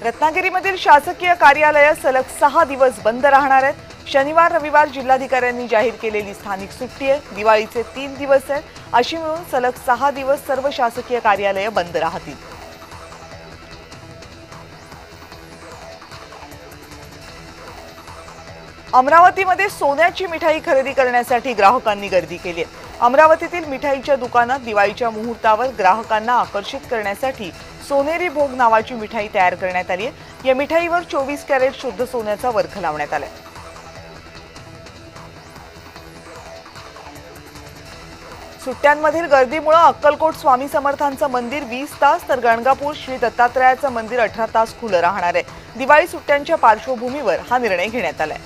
रत्नागिरीमधील शासकीय कार्यालये सलग 6 दिवस बंद राहणार आहेत। शनिवार रविवार जिल्हाधिकाऱ्यांनी जाहीर केलेली स्थानिक सुट्टी आहे। दिवाळीचे 3 दिवस आहेत, अशी मिळून सलग 6 दिवस सर्व शासकीय कार्यालये बंद राहतील। अमरावतीमध्ये सोन्याची मिठाई खरेदी करण्यासाठी ग्राहकांनी गर्दी केली आहे। अमरावतीतील मिठाईच्या दुकानात दिवाळीच्या मुहूर्तावर ग्राहकांना आकर्षित करण्यासाठी सोनेरी भोग नावाची मिठाई तयार करण्यात आली आहे। या मिठाईवर 24 कॅरेट शुद्ध सोन्याचा वर्ख लावण्यात आलाय। सुट्ट्यांमधील गर्दीमुळे अक्कलकोट स्वामी समर्थांचं मंदिर 20 तास तर गणगापूर श्री दत्तात्रयाचं मंदिर 18 तास खुलं राहणार आहे। दिवाळी सुट्ट्यांच्या पार्श्वभूमीवर हा निर्णय घेण्यात आलाय।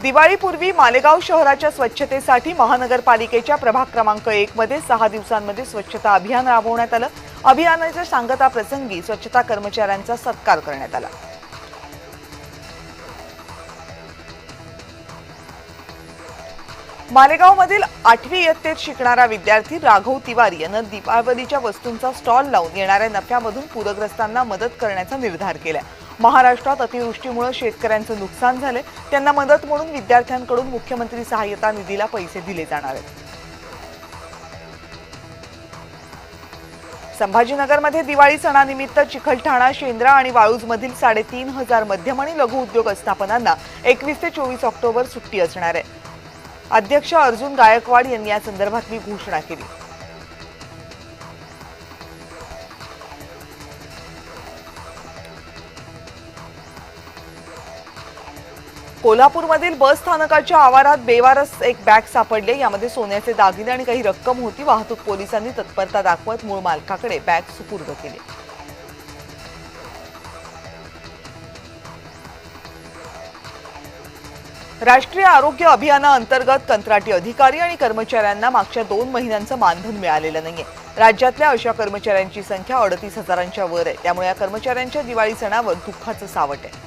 दिवाळीपूर्वी मालेगाव शहराच्या स्वच्छतेसाठी महानगरपालिकेच्या प्रभाग क्रमांक 1 मध्ये 6 दिवसांमध्ये स्वच्छता अभियान राबवण्यात आलं। अभियानाच्या सांगता प्रसंगी स्वच्छता कर्मचाऱ्यांचा सत्कार करण्यात आला। मालेगावमधील 8वी इयत्तेत शिकणारा विद्यार्थी राघव तिवारी यानं दीपावलीच्या वस्तूंचा स्टॉल लावून येणाऱ्या नफ्यामधून पूरग्रस्तांना मदत करण्याचा निर्धार केला। महाराष्ट्रात अतिवृष्टीमुळे शेतकऱ्यांचं नुकसान झाले, त्यांना मदत म्हणून विद्यार्थ्यांकडून मुख्यमंत्री सहाय्यता निधीला पैसे दिले जाणार आहेत। संभाजीनगरमध्ये दिवाळी सणानिमित्त चिखलठाणा, शेंद्रा आणि वाळूजमधील 3500 मध्यम आणि लघु उद्योग आस्थापनांना 21 ते 24 ऑक्टोबर सुट्टी असणार आहे। अध्यक्ष अर्जुन गायकवाड यांनी या संदर्भातली घोषणा केली। कोल्हापूरमधील बस स्थानकाच्या आवारात बेवारस एक बॅग सापडले। यामध्ये सोन्याचे दागिने आणि काही रक्कम होती। वाहतूक पोलिसांनी तत्परता दाखवत मूळ मालकाकडे बॅग सुपूर्द केली। राष्ट्रीय आरोग्य अभियानाअंतर्गत कंत्राटी अधिकारी आणि कर्मचाऱ्यांना मागच्या 2 महिन्यांचं मानधन मिळालेलं नाहीये। राज्यातल्या अशा कर्मचाऱ्यांची संख्या 38,000च्या वर आहे। त्यामुळे या कर्मचाऱ्यांच्या दिवाळी सणावर दुःखाचं सावट आहे।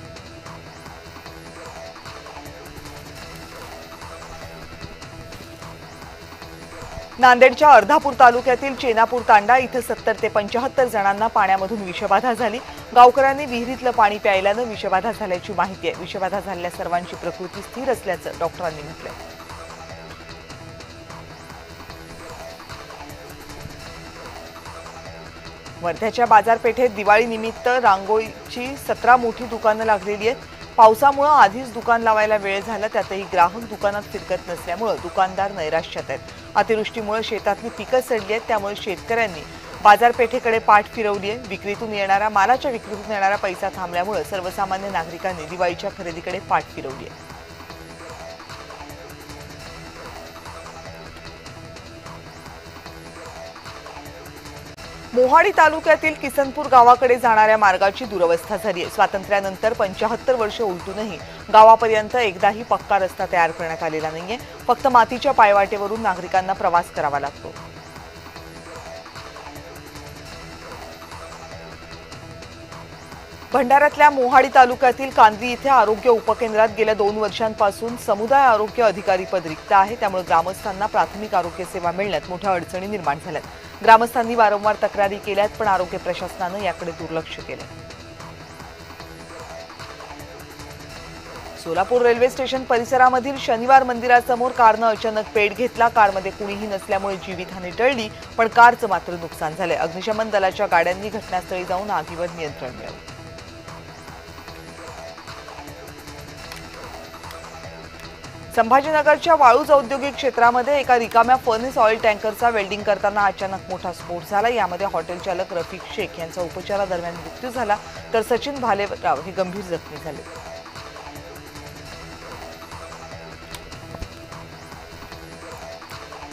नांदेडच्या अर्धापूर तालुक्यातील चेनापूर तांडा इथं 70 ते 75 जणांना पाण्यामधून विषबाधा झाली। गावकऱ्यांनी विहिरीतलं पाणी प्यायल्यानं विषबाधा झाल्याची माहिती आहे। विषबाधा झालेल्या सर्वांची प्रकृती स्थिर असल्याचं डॉक्टरांनी म्हटलंय। वर्ध्याच्या बाजारपेठेत दिवाळीनिमित्त रांगोळीची 17 मोठी दुकानं लागलेली आहेत। पावसामुळे आधीच दुकान लावायला वेळ झाला, त्यातही ग्राहक दुकानात फिरकत नसल्यामुळे दुकानदार नैराश्यात आहेत। अतिवृष्टीमुळे शेतातली पिकं सडली आहेत, त्यामुळे शेतकऱ्यांनी बाजारपेठेकडे पाठ फिरवली आहे। विक्रीतून येणारा पैसा थांबल्यामुळे सर्वसामान्य नागरिकांनी दिवाळीच्या खरेदीकडे पाठ फिरवली आहे। मोहाडी तालुक्यातील किसनपूर गावाकडे जाणाऱ्या मार्गाची दुरवस्था झाली आहे। स्वातंत्र्यानंतर 75 वर्ष उलटूनही गावापर्यंत एकदाही पक्का रस्ता तयार करण्यात आलेला नाहीये। फक्त मातीच्या पायवाटेवरून नागरिकांना प्रवास करावा लागतो। भंडाऱ्यातल्या मोहाडी तालुक्यातील कांद्री इथे आरोग्य उपकेंद्रात गेल्या 2 वर्षांपासून समुदाय आरोग्य अधिकारी पद रिक्त आहे। त्यामुळे ग्रामस्थांना प्राथमिक आरोग्य सेवा मिळण्यात मोठ्या अडचणी निर्माण झाल्यात। ग्रामस्थांनी वारंवार तक्रारी केल्यात, पण आरोग्य प्रशासनानं याकडे दुर्लक्ष केलं। सोलापूर रेल्वे स्टेशन परिसरामधील शनिवार मंदिरासमोर कारनं अचानक पेट घेतला। कारमध्ये कुणीही नसल्यामुळे जीवितहानी टळली, पण कारचं मात्र नुकसान झालंय। अग्निशमन दलाच्या गाड्यांनी घटनास्थळी जाऊन आगीवर नियंत्रण मिळवलं। संभाजीनगरच्या वाळूज औद्योगिक क्षेत्रामध्ये एका रिकाम्या फर्नेस ऑइल टँकरचा वेल्डिंग करताना अचानक मोठा स्फोट झाला। यामध्ये हॉटेल चालक रफिक शेख यांचा उपचारादरम्यान मृत्यू झाला, तर सचिन भालेराव हे गंभीर जखमी झाले।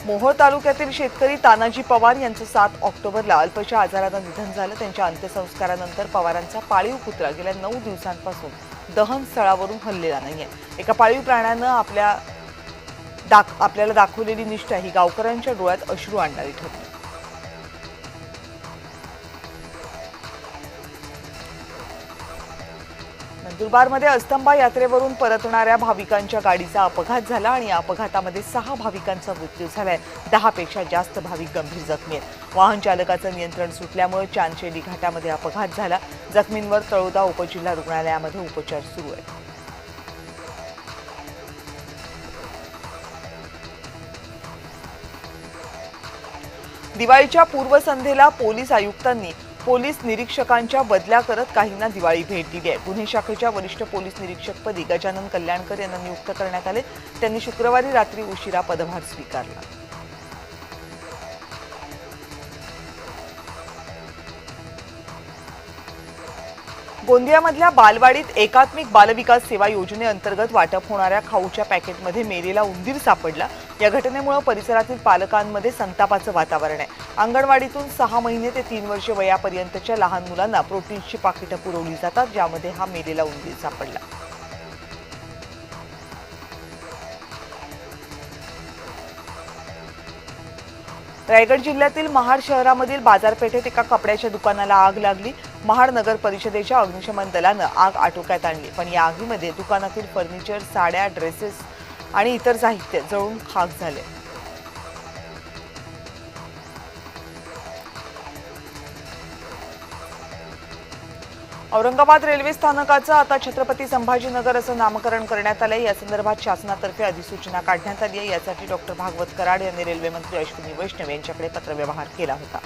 मोहोळ तालुक्यातील शेतकरी तानाजी पवार यांचं 7 ऑक्टोबरला अल्पशा आजारानं निधन झालं। त्यांच्या अंत्यसंस्कारानंतर पवारांचा पाळीव कुत्रा गेल्या 9 दिवसांपासून दहन स्थळावरून हललेला नाहीये। एका पाळीव प्राण्यानं आपल्याला दाखवलेली निष्ठा ही गावकऱ्यांच्या डोळ्यात अश्रू आणणारी ठरली। नंदुरबारमध्ये अस्तंबा यात्रेवरून परतणाऱ्या भाविकांच्या गाडीचा अपघात झाला आणि या अपघातामध्ये 6 भाविकांचा मृत्यू झालाय. 10 पेक्षा जास्त भाविक गंभीर जखमी आहेत. वाहन चालकाचं नियंत्रण सुटल्यामुळे चांदशेली घाटामध्ये अपघात झाला. जखमींवर तळोदा उपजिल्हा रुग्णालयामध्ये उपचार सुरू आहेत. दिवाळीच्या पूर्वसंध्येला पोलीस आयुक्तांनी पोलीस निरीक्षकांच्या बदल्या करत काहींना दिवाळी भेट दिली आहे. गुन्हे शाखेच्या वरिष्ठ पोलीस निरीक्षकपदी गजानन कल्याणकर यांना नियुक्त करण्यात आले. त्यांनी शुक्रवारी रात्री उशिरा पदभार स्वीकारला. गोंदियामधल्या बालवाडीत एकात्मिक बालविकास सेवा योजनेअंतर्गत वाटप होणाऱ्या खाऊच्या पॅकेटमध्ये मेलेला उंदीर सापडला. या घटनेमुळे परिसरातील पालकांमध्ये संतापाचं वातावरण आहे. अंगणवाडीतून 6 महिने ते 3 वर्षे वयापर्यंतच्या लहान मुलांना प्रोटीन्सची पाकिटं पुरवली जातात, ज्यामध्ये हा मेलेला उंदीर सापडला. रायगड जिल्ह्यातील महाड शहरामधील बाजारपेठेत एका कपड्याच्या दुकानाला आग लागली. महाड नगर परिषदेच्या अग्निशमन दलानं आग आटोक्यात आणली, पण या आगीमध्ये दुकानातील फर्निचर, साड्या, ड्रेसेस आणि इतर साहित्य जळून खाक झाले. औरंगाबाद रेल्वे स्थानकाचं आता छत्रपती संभाजीनगर असं नामकरण करण्यात आलंय. या संदर्भात शासनातर्फे अधिसूचना काढण्यात आली आहे. यासाठी डॉक्टर भागवत कराड यांनी रेल्वे मंत्री अश्विनी वैष्णव यांच्याकडे पत्रव्यवहार केला होता.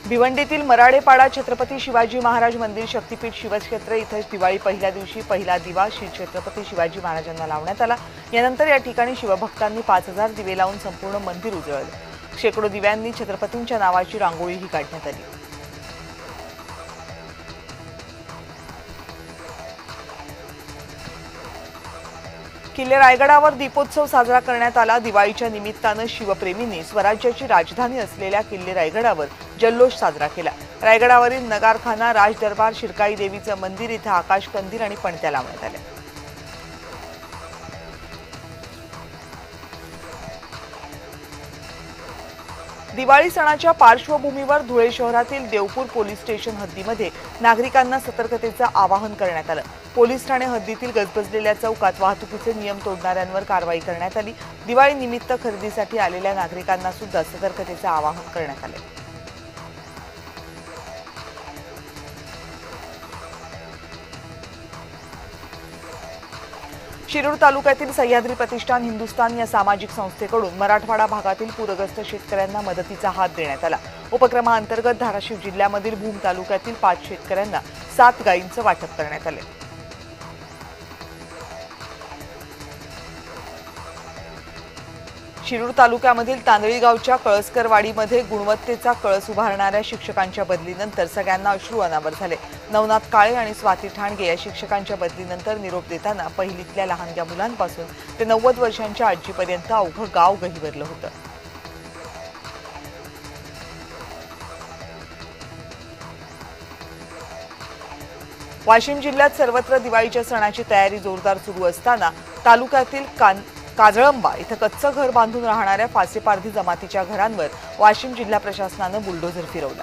भिवंडीतील मराडेपाडा छत्रपती शिवाजी महाराज मंदिर शक्तीपीठ शिवक्षेत्र इथं दिवाळी पहिल्या दिवशी पहिला दिवा श्री छत्रपती शिवाजी महाराजांना लावण्यात आला. यानंतर या ठिकाणी शिवभक्तांनी 5000 दिवे लावून संपूर्ण मंदिर उजळलं. शेकडो दिव्यांनी छत्रपतींच्या नावाची रांगोळीही काढण्यात आली. किल्ले रायगडावर दीपोत्सव साजरा करण्यात आला. दिवाळीच्या निमित्तानं शिवप्रेमींनी स्वराज्याची राजधानी असलेल्या किल्ले रायगडावर जल्लोष साजरा केला. रायगडावरील नगारखाना, राजदरबार, शिरकाई देवीचं मंदिर इथं आकाशकंदील आणि पणत्या लावण्यात आल्या. दिवाळी सणाच्या पार्श्वभूमीवर धुळे शहरातील देवपूर पोलीस स्टेशन हद्दीमध्ये नागरिकांना सतर्कतेचं आवाहन करण्यात आलं. पोलीस ठाणे हद्दीतील गजबजलेल्या चौकात वाहतुकीचे नियम तोडणाऱ्यांवर कारवाई करण्यात आली. दिवाळी निमित्त खरेदीसाठी आलेल्या नागरिकांना सुद्धा सतर्कतेचं आवाहन करण्यात आले. शिरूर तालुक्यातील सह्याद्री प्रतिष्ठान हिंदुस्थान या सामाजिक संस्थेकडून मराठवाडा भागातील पूरग्रस्त शेतकऱ्यांना मदतीचा हात देण्यात आला. उपक्रमाअंतर्गत धाराशिव जिल्ह्यामधील भूम तालुक्यातील 5 शेतकऱ्यांना 7 गायींचं वाटप करण्यात आले. शिरूर तालुक्यामधील तांदळी गावच्या कळसकरवाडीमध्ये गुणवत्तेचा कळस उभारणाऱ्या शिक्षकांच्या बदलीनंतर सगळ्यांना अश्रू अनावर झाले. नवनाथ काळे आणि स्वाती ठाणगे या शिक्षकांच्या बदलीनंतर निरोप देताना पहिलीतल्या लहानग्या मुलांपासून ते 90 वर्षांच्या आजीपर्यंत अवघं गाव गहिवरलं होतं. वाशिम जिल्ह्यात सर्वत्र दिवाळीच्या सणाची तयारी जोरदार सुरू असताना तालुक्यातील काजळंबा इथं कच्चं घर बांधून राहणाऱ्या फासेपारधी जमातीच्या घरांवर वाशिम जिल्हा प्रशासनानं बुलडोझर फिरवला.